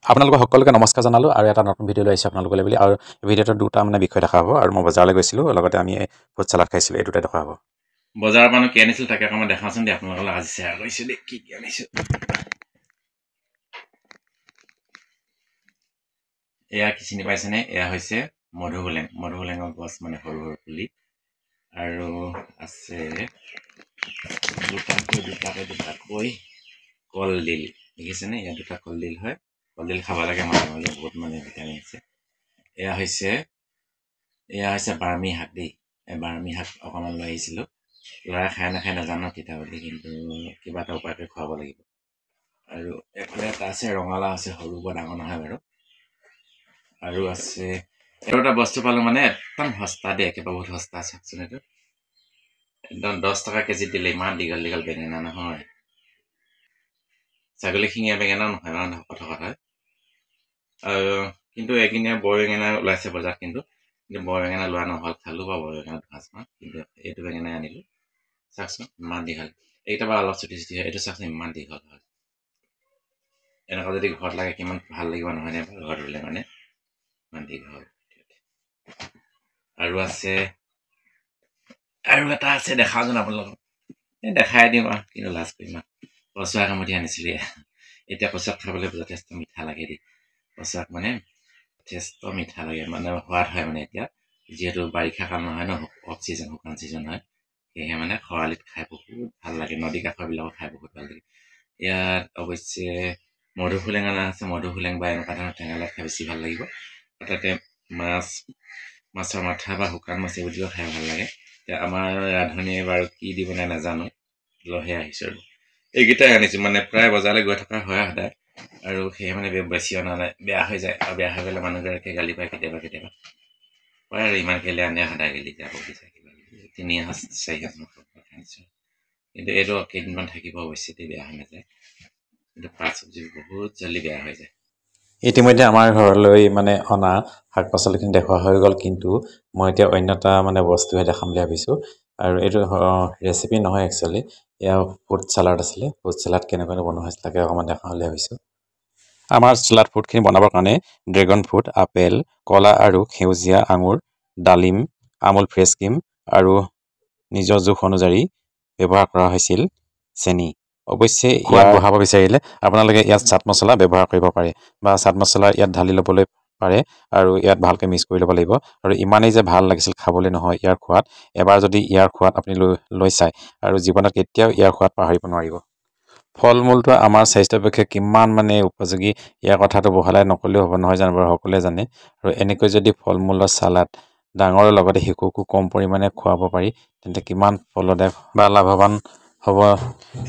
আপোনালোক সকলোকে নমস্কাৰ জনালো আৰু এটা নতুন ভিডিঅ লৈ আহিছে আপোনালোকলৈ বুলি আৰু ভিডিঅ'টোত দুটা মানে বিষয় দেখা হ'ব আৰু মই বজাৰলৈ গৈছিলোঁ লগতে আমি ফুড চালাড খাইছিলোঁ এই দুটা দেখা হ'ব বজাৰৰ পৰা কি আনিছিল তাকে অকণমান দেখাওঁচোন দে আপোনালোকক আজি শ্বেয়াৰ কৰিছোঁ দেই কি আনিছোঁ এয়া কি চিনি পাইছেনে এয়া হৈছে মধুসোলেঙৰ গছ মানে সৰু সৰু পুলি আৰু আছে দুটাকৈ কলডিল দেখিছেনে ইয়াত দুটা কলডিল হয় কলডিল খাব লাগে মাজে মাজে বহুত মানে ভিটামিন আছে এয়া হৈছে বাৰ্মী শাক দেই বাৰ্মী শাক অকণমান লৈ আহিছিলোঁ ল'ৰাই খাই নাখায় নাজানো তিতা বুলি কিন্তু কিবা এটা উপায় কৰি খুৱাব লাগিব আৰু এফালে এটা আছে ৰঙালাও আছে সৰু বৰ ডাঙৰ নহয় বাৰু আৰু আছে আৰু এটা বস্তু পালোঁ মানে একদম সস্তা দেই একেবাৰে বহুত সস্তা চাওকচোন এইটো একদম 10 টকা কেজি দিলে ইমান দীঘল দীঘল বেঙেনা নহয় ছাগলী শিঙীয়া বেঙেনাও নহয় ইমান শকত হয় আৰু কিন্তু একিনীয়া বৰ বেঙেনা ওলাইছে বজাৰত কিন্তু বৰ বেঙেনা লোৱা নহ'ল খালোঁ বা বৰ বেঙেনা ভাজমান কিন্তু এইটো বেঙেনাই আনিলোঁ চাওকচোন ইমান দীঘল এইকেইটা বাৰু অলপ চুটি চুটি হয় এইটো চাওকচোন ইমান দীঘল হয় এনেকুৱা যদি ঘৰত লাগে কিমান ভাল লাগিব নহয়নে ঘৰত ৰুলে মানে ইমান দীঘল আৰু এটা আছে দেখাওঁচোন আপোনালোকক এই দেখাই দিম আৰু কিন্তু লাজ কৰিম কচুশাক এমুঠি আনিছিলোঁ এতিয়া কচুশাক খাবলৈ যথেষ্ট মিঠা লাগে দেই কচুশাক মানে যথেষ্ট মিঠা লাগে মানে সোৱাদ হয় মানে এতিয়া যিহেতু বাৰিষা কাল নহয় ন অফ ছিজন শুকান ছিজন হয় সেয়েহে মানে খৰালিত খাই বহুত ভাল লাগে নদী কাষৰবিলাকত খাই বহুত ভাল লাগে ইয়াত অৱশ্যে মধুসোলেং অনা আছে মধুসোলেং বা এনেকুৱা ধৰণৰ টেঙা খাই বেছি ভাল লাগিব তাতে মাছৰ মাথা বা শুকান মাছ এইবোৰ দিও খাই ভাল লাগে এতিয়া আমাৰ ৰান্ধনীয়ে বাৰু কি দিব নাই নাজানো লৈহে আহিছোঁ আৰু এইকেইটাই আনিছোঁ মানে প্ৰায় বজাৰলৈ গৈ থকা হয় সদায় আৰু সেয়ে মানে বেছি অনা নাই বেয়া হৈ যায় আৰু বেয়া হৈ গ'লে মানুহগৰাকীয়ে গালি পায় কেতিয়াবা কয় আৰু ইমান কেলে আনে সদায় গেলি যাব বিচাৰে কিবা 3-4 আনিছোঁ কিন্তু এইটো কেইদিনমান থাকিব অৱশ্যে বেয়া হৈ নাযায় কিন্তু পাত চব্জি বহুত জলদি বেয়া হৈ যায় ইতিমধ্যে আমাৰ ঘৰলৈ মানে অনা শাক পাচলিখিনি দেখুওৱা হৈ গ'ল কিন্তু মই এতিয়া অন্য এটা মানে বস্তুহে দেখাম বুলি ভাবিছোঁ আৰু এইটো ৰেচিপি নহয় একচুৱেলি এয়া ফুড চালাড আছিলে ফুড চালাড কেনেকৈ বনোৱা হৈছিল তাকে অকণমান দেখাম বুলি ভাবিছোঁ আমাৰ চালাড ফুডখিনি বনাবৰ কাৰণে ড্ৰেগন ফ্ৰুট আপেল কলা আৰু সেউজীয়া আঙুৰ ডালিম আমুল ফ্ৰেছ ক্ৰীম আৰু নিজৰ জোখ অনুযায়ী ব্যৱহাৰ কৰা হৈছিল চেনি অৱশ্যে ইয়াত বঢ়াব বিচাৰিলে আপোনালোকে ইয়াত চাট মছলা ব্যৱহাৰ কৰিব পাৰে বা চাট মছলা ইয়াত ঢালি ল'বলৈ পাৰে আৰু ইয়াত ভালকৈ মিক্স কৰি ল'ব লাগিব আৰু ইমানেই যে ভাল লাগিছিল খাবলৈ নহয় ইয়াৰ সোৱাদ এবাৰ যদি ইয়াৰ সোৱাদ আপুনি লৈ চায় আৰু জীৱনত কেতিয়াও ইয়াৰ সোৱাদ পাহৰিব নোৱাৰিব ফল মূলটো আমাৰ স্বাস্থ্যৰ পক্ষে কিমান মানে উপযোগী ইয়াৰ কথাটো বহলাই নক'লেও হ'ব নহয় জানো বাৰু সকলোৱে জানে আৰু এনেকৈ যদি ফল মূলৰ চালাড ডাঙৰৰ লগতে শিশুকো কম পৰিমাণে খুৱাব পাৰি তেন্তে কিমান ফলদায়ক বা লাভৱান হ'ব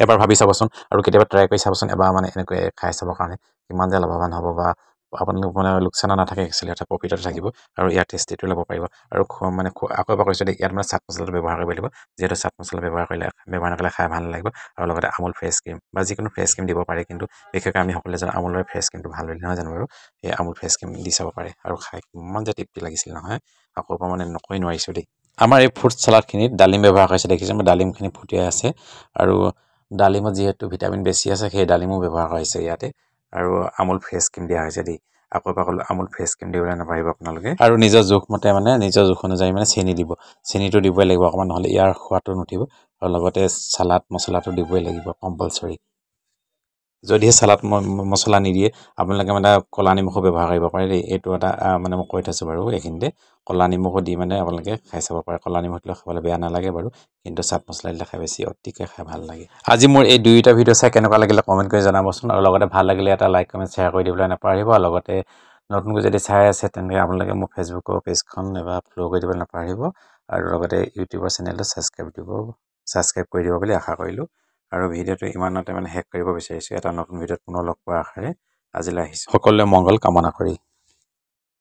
এবাৰ ভাবি চাবচোন আৰু কেতিয়াবা ট্ৰাই কৰি চাবচোন এবাৰ মানে এনেকৈ খাই চাবৰ কাৰণে কিমান যে লাভৱান হ'ব বা আপোনালোক মানে লোকচানো নাথাকে একচুৱেলি এটা প্ৰফিটতে থাকিব আৰু ইয়াৰ টেষ্টিটো ল'ব পাৰিব আৰু মানে আকৌ এবাৰ কৈছোঁ দেই ইয়াত মানে চাট মছলাটো ব্যৱহাৰ কৰিব লাগিব যিহেতু চাট মছলা ব্যৱহাৰ নকৰিলে খাই ভাল নালাগিব আৰু লগতে আমুল ফ্ৰেছ ক্ৰীম বা যিকোনো ফ্ৰেছ ক্ৰীম দিব পাৰে কিন্তু বিশেষকৈ আমি সকলোৱে জানো আমুলৰ ফ্ৰেছ ক্ৰীমটো ভাল বুলি নহয় জানো বাৰু সেই আমুল ফ্ৰেছ ক্ৰীম দি চাব পাৰে আৰু খাই কিমান যে তৃপ্তি লাগিছিল নহয় আকৌ এবাৰ মানে নকৰি নোৱাৰিছোঁ দেই আমাৰ এই ফ্ৰুট চালাডখিনিত ডালিম ব্যৱহাৰ কৰিছে দেখিছোঁ মই ডালিমখিনি ফুটিয়াই আছে আৰু ডালিমত যিহেতু ভিটামিন বেছি আছে সেই ডালিমো ব্যৱহাৰ কৰা হৈছে ইয়াতে আৰু আমুল ফ্ৰেছ ক্ৰীম দিয়া হৈছে দেই আকৌ এবাৰ ক'লোঁ আমুল ফ্ৰেছ ক্ৰীম দিবলৈ নাপাৰিব আপোনালোকে আৰু নিজৰ জোখমতে মানে নিজৰ জোখ অনুযায়ী মানে চেনি দিব চেনিটো দিবই লাগিব অকণমান নহ'লে ইয়াৰ সোৱাদটো নুঠিব আৰু লগতে চালাড মছলাটো দিবই লাগিব কম্পালচৰি যদিহে চালাড মছলা নিদিয়ে আপোনালোকে মানে ক'লা নিমখো ব্যৱহাৰ কৰিব পাৰে দেই এইটো এটা মানে মই কৈ থৈছোঁ বাৰু এইখিনিতে ক'লা নিমখো দি মানে আপোনালোকে খাই চাব পাৰে ক'লা নিমখ দিলে খাবলৈ বেয়া নালাগে বাৰু কিন্তু চাট মছলা দিলে খাই বেছি অতিকৈ খাই ভাল লাগে আজি মোৰ এই দুয়োটা ভিডিঅ' চাই কেনেকুৱা লাগিলে কমেণ্ট কৰি জনাবচোন আৰু লগতে ভাল লাগিলে এটা লাইক কমেণ্ট শ্বেয়াৰ কৰি দিবলৈ নাপাহৰিব আৰু লগতে নতুনকৈ যদি চাই আছে তেনেকৈ আপোনালোকে মোৰ ফেচবুকৰ পেজখন এবাৰ ফ'ল' কৰি দিবলৈ নাপাহৰিব আৰু লগতে ইউটিউবৰ চেনেলটো ছাবস্ক্ৰাইব কৰি দিব বুলি আশা কৰিলোঁ আৰু ভিডিঅ'টো ইমানতে মানে শেষ কৰিব বিচাৰিছোঁ এটা নতুন ভিডিঅ'ত পুনৰ লগ পোৱাৰ আশাৰে আজিলৈ আহিছোঁ সকলোৰে মংগল কামনা কৰি